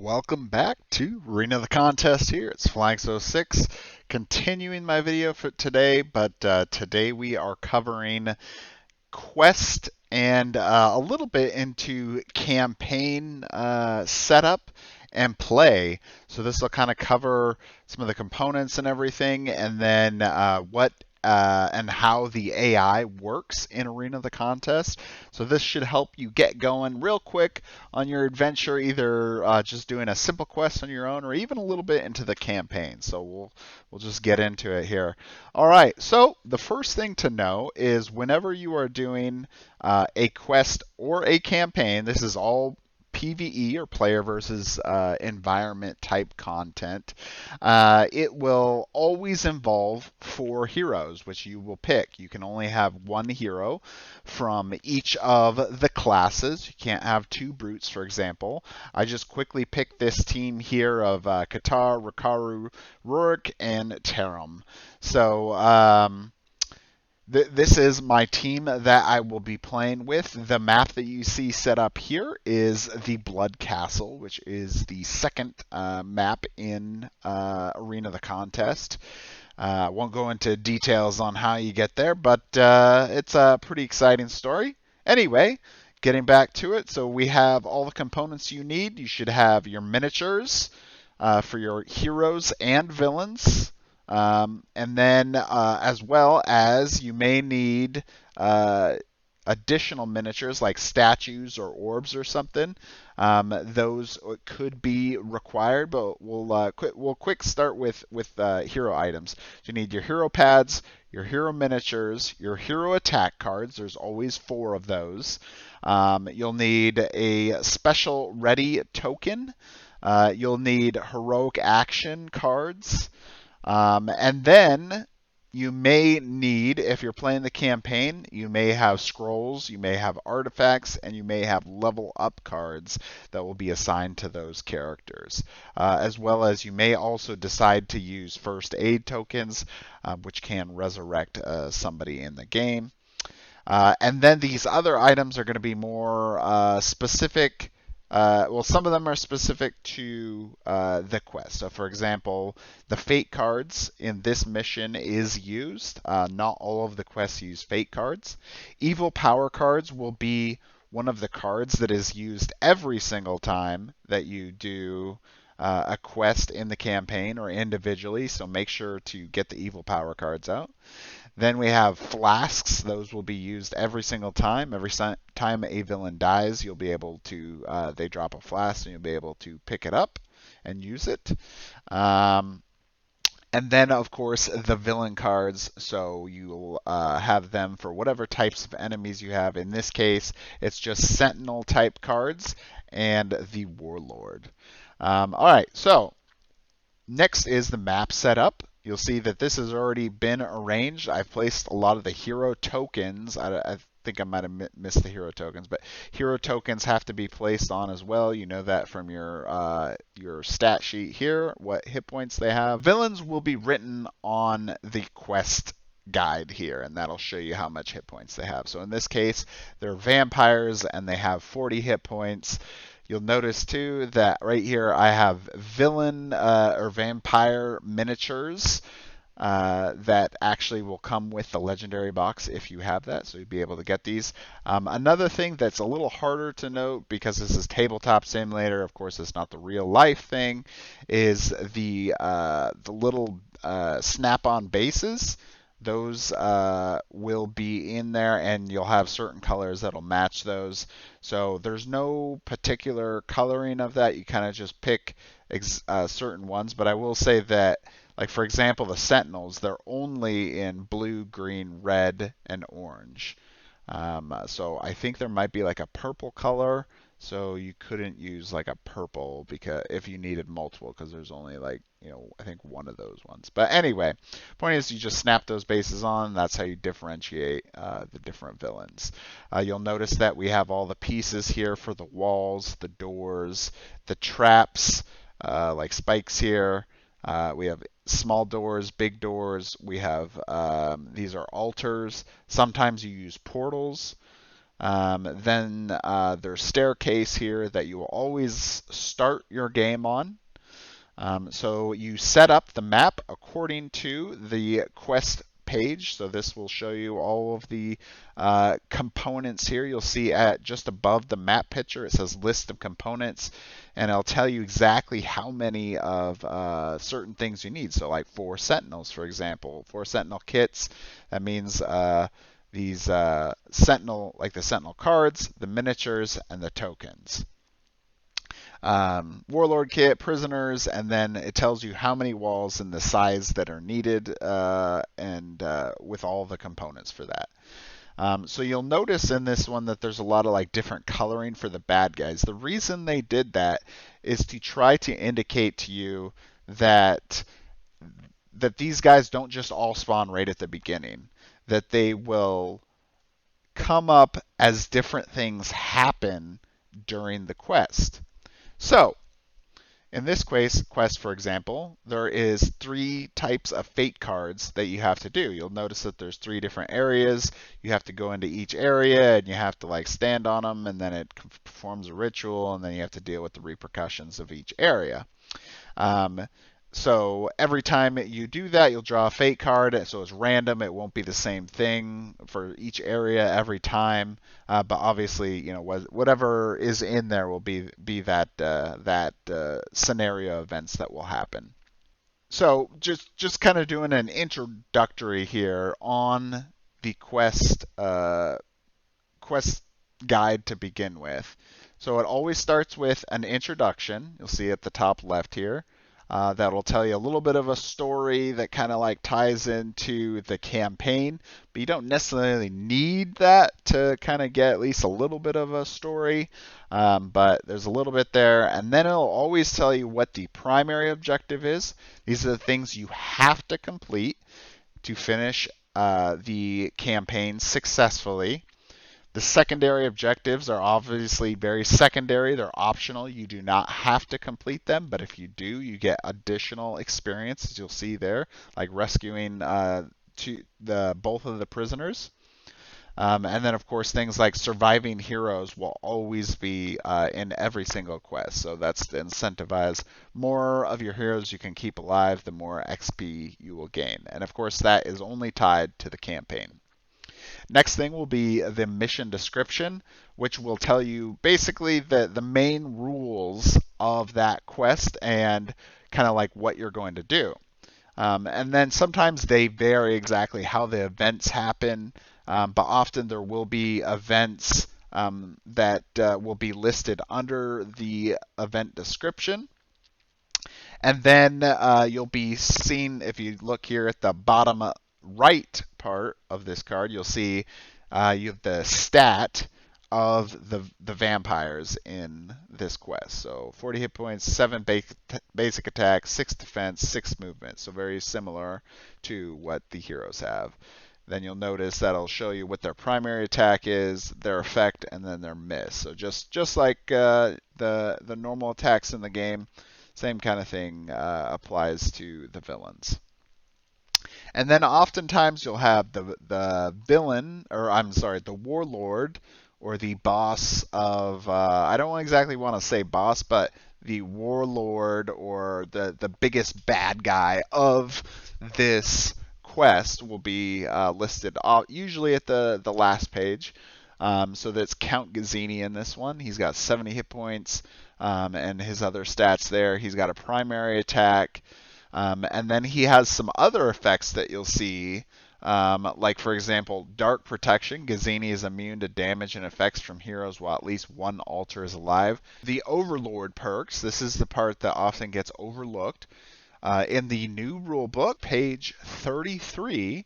Welcome back to Arena of the Contest here. It's Flanks06, continuing my video for today, but today we are covering quest and a little bit into campaign setup and play. So this will kind of cover some of the components and everything, and then what and how the AI works in Arena of the Contest. So this should help you get going real quick on your adventure, either just doing a simple quest on your own, or even a little bit into the campaign. So we'll just get into it here. All right. So the first thing to know is whenever you are doing a quest or a campaign, this is all PvE or player versus environment type content. It will always involve 4 heroes, which you will pick. You can only have 1 hero from each of the classes. You can't have 2 brutes, for example. I just quickly picked this team here of Qatar, Rikaru, Rurik, and Tarim. So this is my team that I will be playing with. The map that you see set up here is the Blood Castle, which is the second map in Arena of the Contest. I won't go into details on how you get there, but it's a pretty exciting story. Anyway, getting back to it, so we have all the components you need. You should have your miniatures for your heroes and villains. And then, as well as you may need additional miniatures like statues or orbs or something. Those could be required, but we'll quick start with hero items. You need your hero pads, your hero miniatures, your hero attack cards. There's always 4 of those. You'll need a special ready token. You'll need heroic action cards. And then you may need, if you're playing the campaign, you may have scrolls, you may have artifacts, and you may have level up cards that will be assigned to those characters. As well as you may also decide to use first aid tokens, which can resurrect somebody in the game. And then these other items are going to be more specific. Well, some of them are specific to the quest. So, for example, the fate cards in this mission is used. Not all of the quests use fate cards. Evil power cards will be one of the cards that is used every single time that you do a quest in the campaign or individually. So make sure to get the evil power cards out. Then we have flasks. Those will be used every single time. Every time a villain dies, you'll be able to, they drop a flask and you'll be able to pick it up and use it. And then, of course, the villain cards. So you'll have them for whatever types of enemies you have. In this case, it's just Sentinel type cards and the Warlord. All right, so next is the map setup. You'll see that this has already been arranged. I've placed a lot of the hero tokens. I think I might have missed the hero tokens, but hero tokens have to be placed on as well. You know that from your stat sheet here, what hit points they have. Villains will be written on the quest guide here, and that'll show you how much hit points they have. So in this case, they're vampires, and they have 40 hit points. You'll notice too that right here I have villain or vampire miniatures that actually will come with the legendary box if you have that, so you'll be able to get these. Another thing that's a little harder to note, because this is tabletop simulator, of course it's not the real life thing, is the little snap-on bases. Those will be in there, and you'll have certain colors that'll match those. So there's no particular coloring of that. You kind of just pick certain ones. But I will say that, like for example, the Sentinels, they're only in blue, green, red, and orange. So I think there might be like a purple color. So you couldn't use like a purple because if you needed multiple, because there's only like, I think one of those ones. But anyway, point is you just snap those bases on. That's how you differentiate the different villains. You'll notice that we have all the pieces here for the walls, the doors, the traps, like spikes here. We have small doors, big doors. We have these are altars. Sometimes you use portals. Then there's staircase here that you will always start your game on. So you set up the map according to the quest page. So this will show you all of the components here. You'll see at just above the map picture, it says list of components, and it'll tell you exactly how many of certain things you need. So like 4 sentinels, for example, 4 sentinel kits. That means these sentinel, like the sentinel cards, the miniatures, and the tokens. Warlord kit, prisoners, and then it tells you how many walls and the size that are needed, and with all the components for that. So you'll notice in this one that there's a lot of like different coloring for the bad guys. The reason they did that is to try to indicate to you that these guys don't just all spawn right at the beginning, that they will come up as different things happen during the quest. So, in this quest, for example, there is 3 types of fate cards that you have to do. You'll notice that there's 3 different areas. You have to go into each area and you have to like stand on them, and then it performs a ritual, and then you have to deal with the repercussions of each area. So every time you do that, you'll draw a fate card. So it's random. It won't be the same thing for each area every time. But obviously, you know, whatever is in there will be that scenario events that will happen. So just kind of doing an introductory here on the quest guide to begin with. So it always starts with an introduction. You'll see at the top left here. That'll tell you a little bit of a story that kind of like ties into the campaign, but you don't necessarily need that to kind of get at least a little bit of a story, but there's a little bit there, and then it'll always tell you what the primary objective is. These are the things you have to complete to finish the campaign successfully. The secondary objectives are obviously very secondary. They're optional. You do not have to complete them, but if you do, you get additional experience, as you'll see there, like rescuing both of the prisoners. And then, of course, things like surviving heroes will always be in every single quest. So that's to incentivize more of your heroes you can keep alive, the more XP you will gain. And, of course, that is only tied to the campaign. Next thing will be the mission description, which will tell you basically the main rules of that quest and kind of like what you're going to do. And then sometimes they vary exactly how the events happen, but often there will be events that will be listed under the event description. And then you'll be seeing, if you look here at the bottom right part of this card, you'll see you have the stat of the vampires in this quest. So 40 hit points, 7 basic attack, 6 defense, 6 movement. So very similar to what the heroes have. Then you'll notice that'll show you what their primary attack is, their effect, and then their miss. So just like the normal attacks in the game, same kind of thing applies to the villains. And then oftentimes you'll have the villain, or I'm sorry, the warlord, or the boss of, I don't exactly want to say boss, but the warlord or the biggest bad guy of this quest will be listed usually at the last page. So that's Count Gazzini in this one. He's got 70 hit points, and his other stats there. He's got a primary attack. And then he has some other effects that you'll see, like, for example, Dark Protection. Gazzini is immune to damage and effects from heroes while at least one altar is alive. The Overlord perks. This is the part that often gets overlooked. In the new rulebook, page 33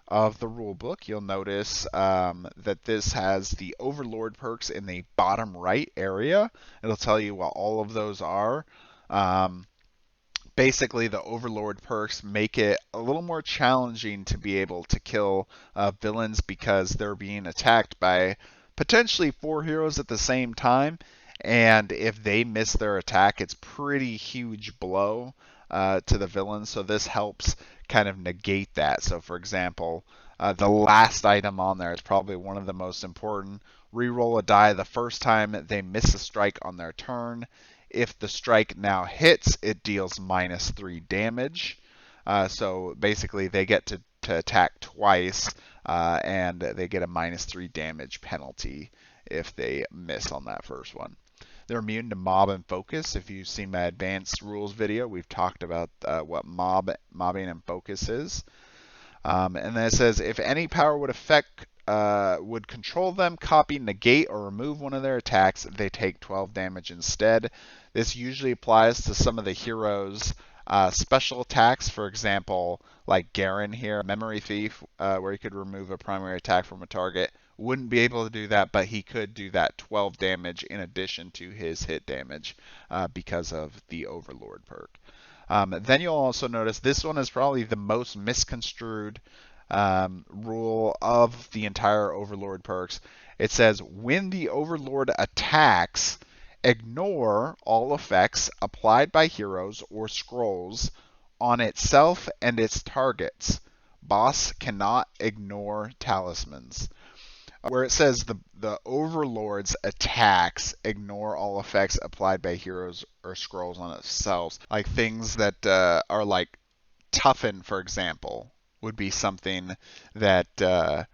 of the rulebook, you'll notice that this has the Overlord perks in the bottom right area. It'll tell you what all of those are. Basically, the Overlord perks make it a little more challenging to be able to kill villains because they're being attacked by potentially 4 heroes at the same time, and if they miss their attack, it's pretty huge blow to the villains, so this helps kind of negate that. So, for example, the last item on there is probably one of the most important, Reroll a die the first time they miss a strike on their turn. If the strike now hits, it deals -3 damage. So basically, they get to attack twice, and they get a -3 damage penalty if they miss on that first one. They're immune to mob and focus. If you've seen my advanced rules video, we've talked about what mobbing and focus is. And then it says if any power would control them, copy, negate, or remove one of their attacks, they take 12 damage instead. This usually applies to some of the heroes' special attacks. For example, like Garen here, Memory Thief, where he could remove a primary attack from a target. Wouldn't be able to do that, but he could do that 12 damage in addition to his hit damage because of the Overlord perk. Then you'll also notice this one is probably the most misconstrued rule of the entire Overlord perks. It says when the Overlord attacks, ignore all effects applied by heroes or scrolls on itself and its targets. Boss cannot ignore talismans. Where it says the Overlord's attacks ignore all effects applied by heroes or scrolls on itself, like things that are like toughen, for example, would be something that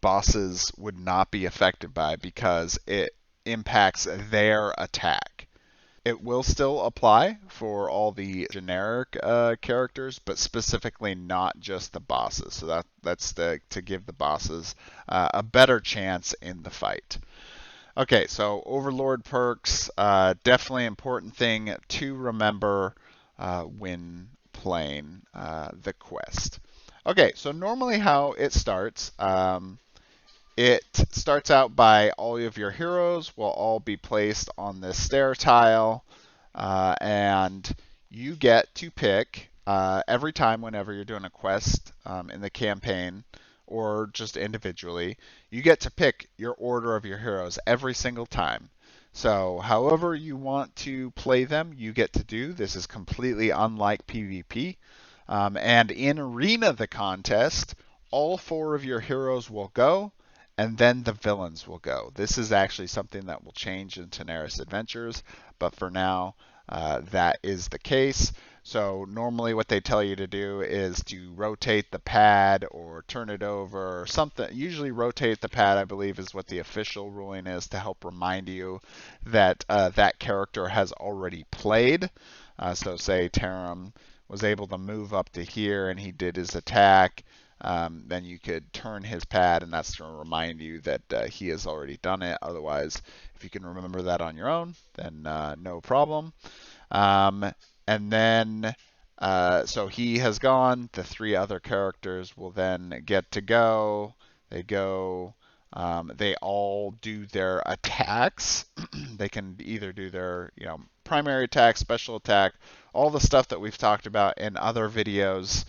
bosses would not be affected by because it impacts their attack. It will still apply for all the generic characters, but specifically not just the bosses. So that's to give the bosses a better chance in the fight. Okay, so Overlord perks, definitely important thing to remember when playing the quest. Okay, so normally how it starts, it starts out by all of your heroes will all be placed on this stair tile, and you get to pick every time whenever you're doing a quest in the campaign or just individually, you get to pick your order of your heroes every single time. So however you want to play them, you get to do. This is completely unlike PvP. And in Arena the contest, all 4 of your heroes will go, and then the villains will go. This is actually something that will change in Tanares Adventures, but for now, that is the case. So normally what they tell you to do is to rotate the pad or turn it over or something. Usually rotate the pad, I believe, is what the official ruling is to help remind you that that character has already played. So say Taram was able to move up to here and he did his attack. Then you could turn his pad, and that's to remind you that he has already done it. Otherwise, if you can remember that on your own, then no problem. And then, so he has gone. The 3 other characters will then get to go. They go. They all do their attacks. They can either do their, primary attack, special attack, all the stuff that we've talked about in other videos.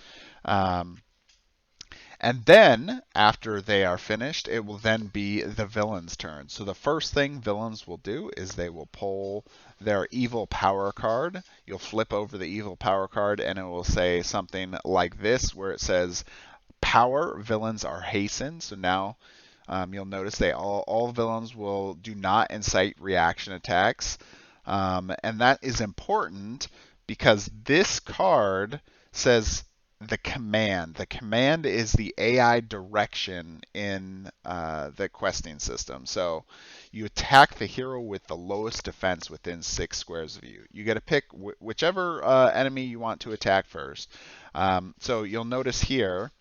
And then, after they are finished, it will then be the villain's turn. So the first thing villains will do is they will pull their evil power card. You'll flip over the evil power card and it will say something like this, where it says, power, villains are hastened. So now you'll notice all villains will do not incite reaction attacks. And that is important because this card says the command. The command is the AI direction in the questing system. So you attack the hero with the lowest defense within 6 squares of you. You get to pick whichever enemy you want to attack first. So you'll notice here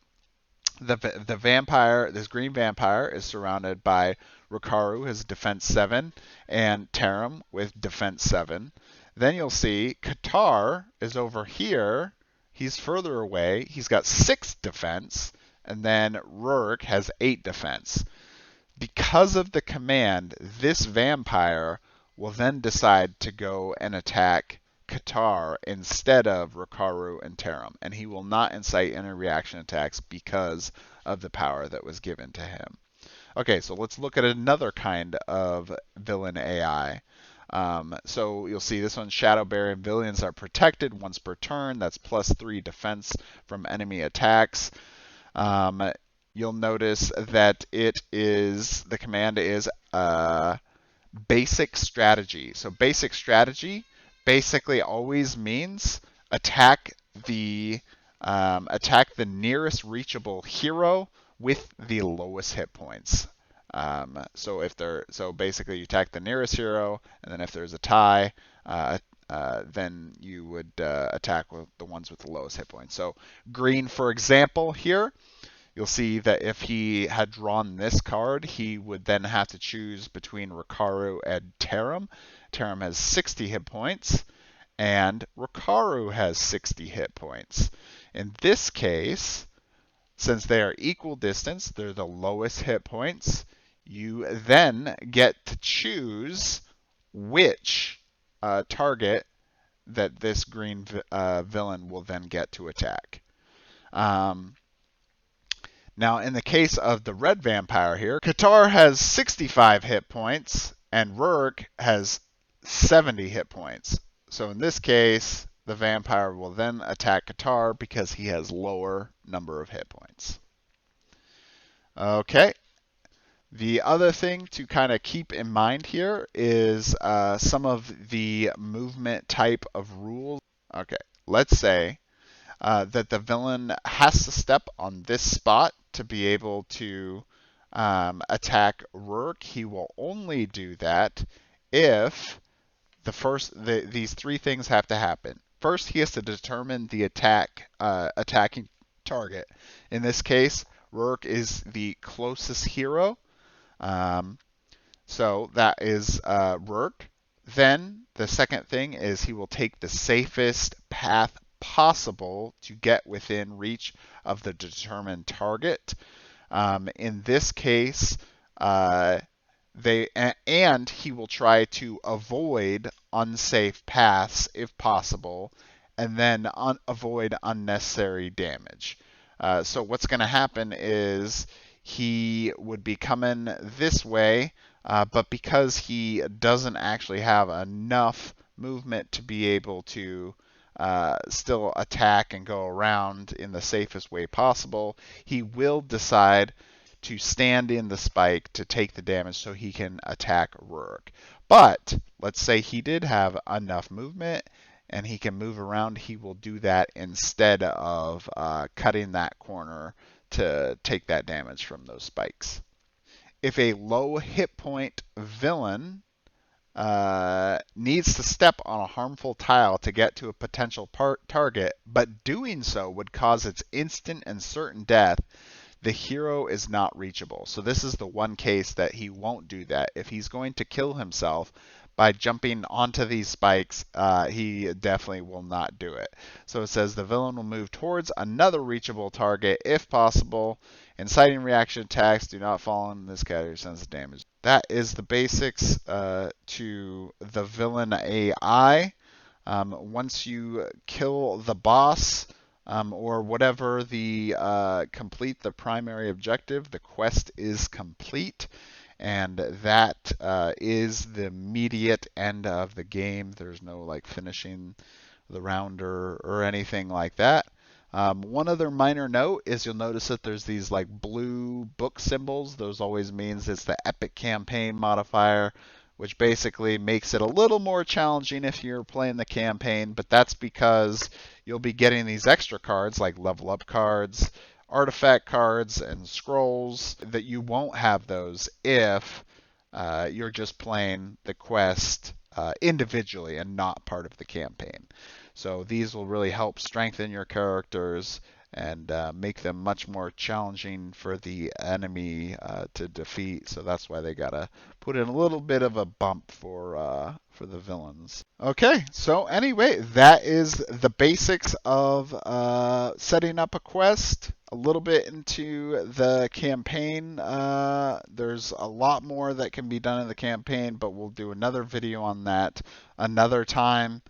the vampire, this green vampire, is surrounded by Rikaru, his defense 7, and Taram with defense 7. Then you'll see Qatar is over here. He's further away. He's got 6 defense, and then Rurik has 8 defense. Because of the command, this vampire will then decide to go and attack Qatar instead of Rikaru and Taram, and he will not incite any reaction attacks because of the power that was given to him. Okay, so let's look at another kind of villain AI. So you'll see this one, Shadowberry and villains are protected once per turn. That's +3 defense from enemy attacks. you'll notice that the command is basic strategy. So basic strategy basically always means attack the nearest reachable hero with the lowest hit points. So basically you attack the nearest hero, and then if there's a tie, then you would attack with the ones with the lowest hit points. So green, for example, here, you'll see that if he had drawn this card, he would then have to choose between Rikaru and Tarim. Tarim has 60 hit points, and Rikaru has 60 hit points. In this case, since they are equal distance, they're the lowest hit points, you then get to choose which target that this green villain will then get to attack. Now, in the case of the red vampire here, Qatar has 65 hit points and Rurik has 70 hit points. So in this case, the vampire will then attack Qatar because he has lower number of hit points. Okay. The other thing to kind of keep in mind here is some of the movement type of rules. Okay, let's say that the villain has to step on this spot to be able to attack Rurik. He will only do that if these three things have to happen. First, he has to determine the attacking target. In this case, Rurik is the closest hero. So that is Rurik. Then the second thing is he will take the safest path possible to get within reach of the determined target. In this case, he will try to avoid unsafe paths if possible, and then avoid unnecessary damage. So what's going to happen is he would be coming this way, but because he doesn't actually have enough movement to be able to still attack and go around in the safest way possible, he will decide to stand in the spike to take the damage so he can attack Rurik. But let's say he did have enough movement and he can move around, he will do that instead of cutting that corner to take that damage from those spikes. If a low hit point villain needs to step on a harmful tile to get to a potential target, but doing so would cause its instant and certain death, the hero is not reachable. So this is the one case that he won't do that. If he's going to kill himself by jumping onto these spikes, he definitely will not do it. So it says the villain will move towards another reachable target if possible. Inciting reaction attacks do not fall in this category since damage. That is the basics to the villain AI. Once you kill the boss, or whatever complete the primary objective, the quest is complete, and that is the immediate end of the game. There's no like finishing the round or anything like that. One other minor note is you'll notice that there's these like blue book symbols. Those always means it's the epic campaign modifier, which basically makes it a little more challenging if you're playing the campaign, but that's because you'll be getting these extra cards like level up cards, artifact cards, and scrolls that you won't have those if you're just playing the quest individually and not part of the campaign. So these will really help strengthen your characters and make them much more challenging for the enemy to defeat. So that's why they gotta put in a little bit of a bump for the villains. Okay, so anyway, that is the basics of setting up a quest. A little bit into the campaign. There's a lot more that can be done in the campaign, but we'll do another video on that another time.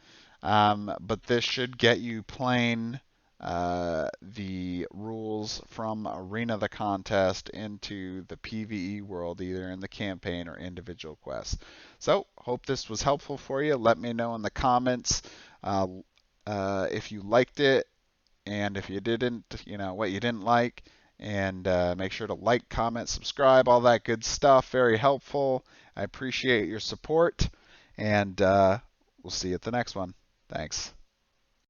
But this should get you playing the rules from Arena the Contest into the PvE world, either in the campaign or individual quests. So, hope this was helpful for you. Let me know in the comments if you liked it, and if you didn't, what you didn't like. And make sure to like, comment, subscribe, all that good stuff. Very helpful. I appreciate your support. And we'll see you at the next one. Thanks.